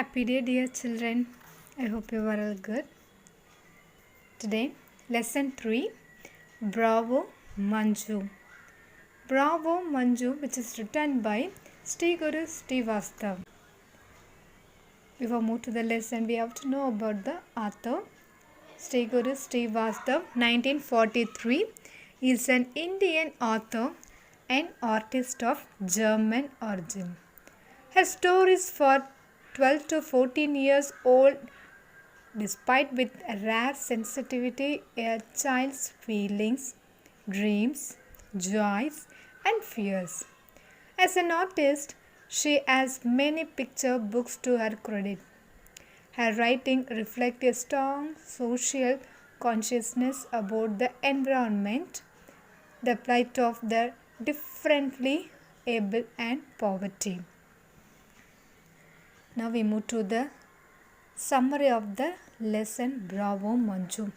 Happy day, dear children. I hope you are all good. Today, lesson 3 Bravo Manju. Bravo Manju, which is written by Sri Guru Srivastav. Before we move to the lesson, we have to know about the author. Sri Guru Srivastav, 1943, is an Indian author and artist of German origin. Her stories for 12 to 14 years old, despite with rare sensitivity, a child's feelings, dreams, joys, and fears. As an artist, she has many picture books to her credit. Her writing reflects a strong social consciousness about the environment, the plight of the differently able, and poverty. Now we move to the summary of the lesson Bravo Manju.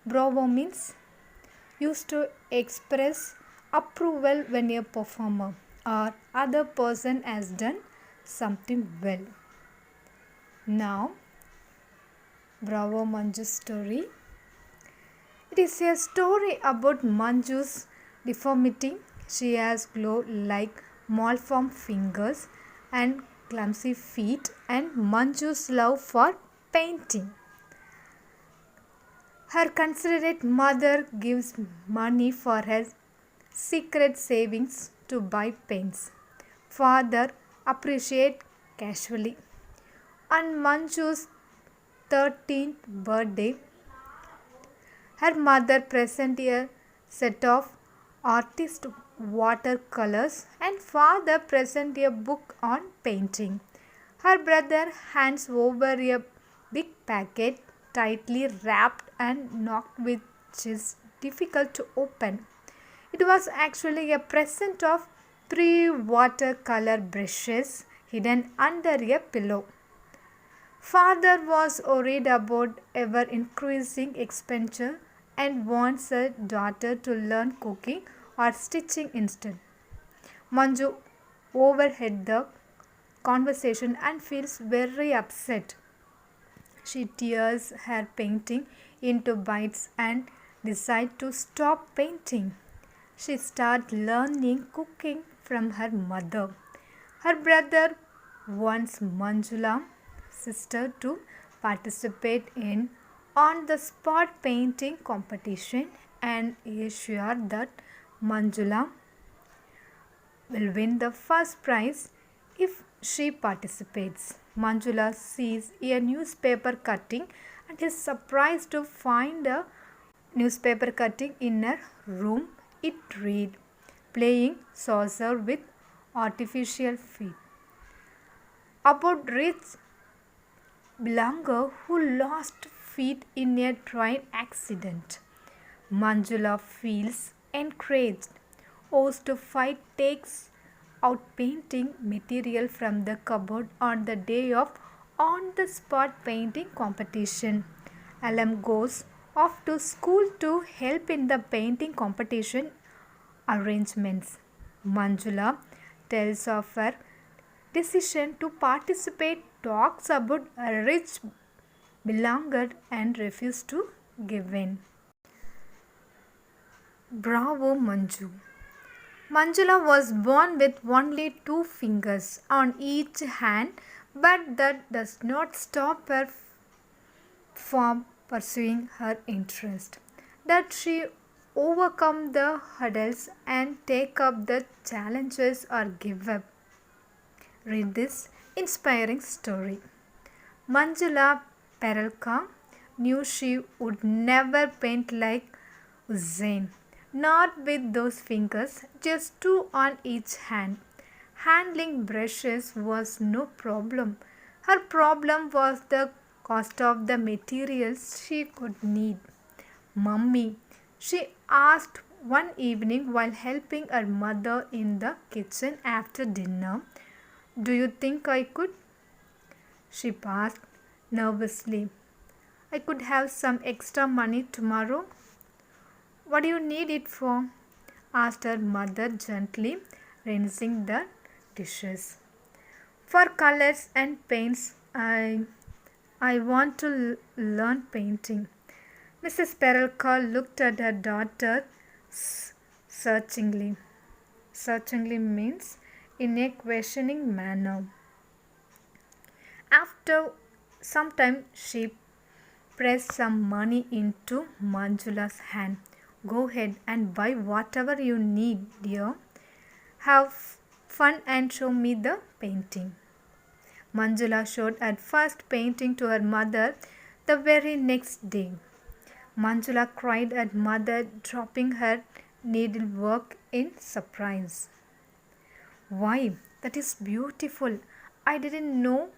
Bravo means used to express approval when a performer or other person has done something well. Now, Bravo Manju's story. It is a story about Manju's deformity. She has glow-like malformed fingers and clumsy feet, and Manju's love for painting. Her considerate mother gives money for her secret savings to buy paints. Father appreciates casually. On Manju's 13th birthday, her mother presents a set of artist watercolors and father presents a book on painting. Her brother hands over a big packet tightly wrapped and knocked, which is difficult to open. It was actually a present of 3 watercolor brushes hidden under a pillow. Father was worried about ever increasing expenditure and wants her daughter to learn cooking or stitching instead. Manju overheard the conversation and feels very upset. She tears her painting into bites and decides to stop painting. She starts learning cooking from her mother. Her brother wants Manjula's sister to participate in on-the-spot painting competition and is sure that Manjula will win the first prize if she participates. Manjula sees a newspaper cutting and is surprised to find a newspaper cutting in her room. It reads, "Playing saucer with artificial feet," about rich Bilanger who lost feet in a train accident. Manjula feels encouraged. Host 5 takes out painting material from the cupboard on the day of on-the-spot painting competition. Alam goes off to school to help in the painting competition arrangements. Manjula tells of her decision to participate, talks about a rich Bilanger and refuses to give in. Bravo Manju. Manjula was born with only 2 fingers on each hand, but that does not stop her from pursuing her interest. That she overcome the hurdles and take up the challenges or give up. Read this inspiring story. Manjula Peralka knew she would never paint like Usain. Not with those fingers, just 2 on each hand. Handling brushes was no problem. Her problem was the cost of the materials she could need. "Mummy," she asked one evening while helping her mother in the kitchen after dinner, "do you think I could?" She asked nervously. "I could have some extra money tomorrow." "What do you need it for?" asked her mother gently, rinsing the dishes. "For colors and paints," I I want to learn painting. Mrs. Perelka looked at her daughter searchingly. Searchingly means in a questioning manner. After some time, she pressed some money into Manjula's hand. Go ahead and buy whatever you need, dear. Have fun and show me the painting. Manjula showed her first painting to her mother the very next day. Manjula cried at mother, dropping her needlework in surprise. Why, that is beautiful. I didn't know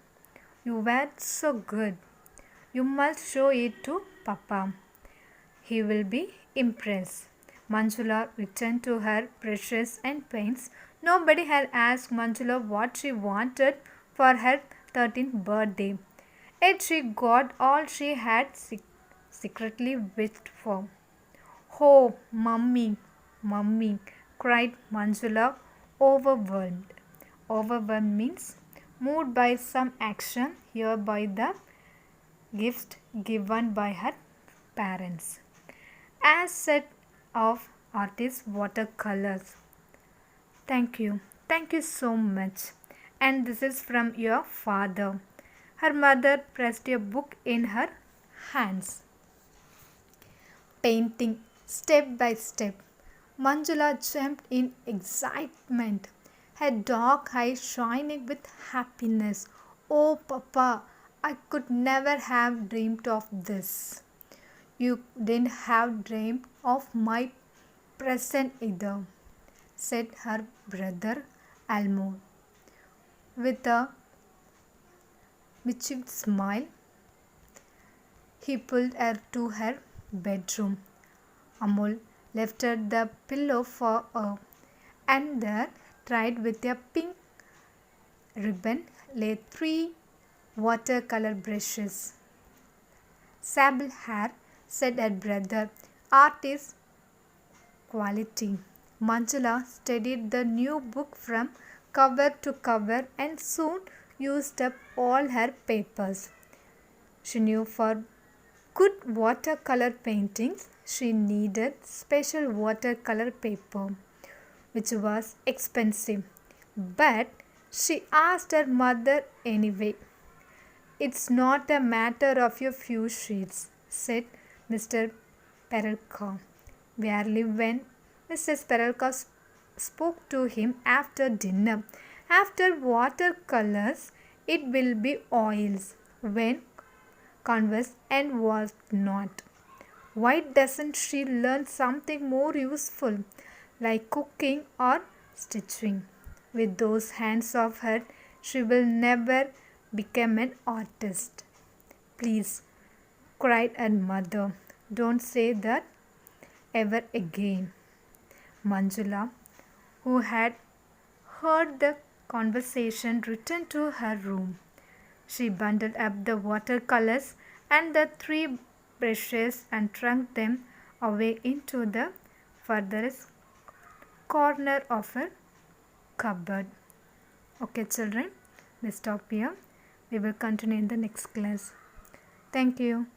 you were so good. You must show it to Papa. He will be impressed. Manjula returned to her brushes and paints. Nobody had asked Manjula what she wanted for her 13th birthday. Yet she got all she had secretly wished for. Oh, mummy, mummy, cried Manjula, overwhelmed. Overwhelmed means moved by some action here by the gift given by her parents. As set of artist watercolors. Thank you. Thank you so much. And this is from your father. Her mother pressed a book in her hands. Painting step by step. Manjula jumped in excitement, her dark eyes shining with happiness. Oh, Papa, I could never have dreamed of this. You didn't have dreamed of my present either, said her brother Almond with a mischievous smile. He pulled her to her bedroom. Amol lifted the pillow for her, and there, tied with a pink ribbon, lay 3 watercolor brushes. Sable hair, said her brother. Art is quality. Manjula studied the new book from cover to cover and soon used up all her papers. She knew for good watercolor paintings she needed special watercolor paper, which was expensive. But she asked her mother anyway. It's not a matter of a few sheets, said Mr. Perelka. Barely when Mrs. Perelka spoke to him after dinner. After watercolors, it will be oils. When canvas and what not. Why doesn't she learn something more useful like cooking or stitching? With those hands of hers, she will never become an artist. Please, cried her mother, don't say that ever again. Manjula, who had heard the conversation, returned to her room. She bundled up the watercolors and the 3 brushes and trunk them away into the furthest corner of her cupboard. Okay, children, we stop here. We will continue in the next class. Thank you.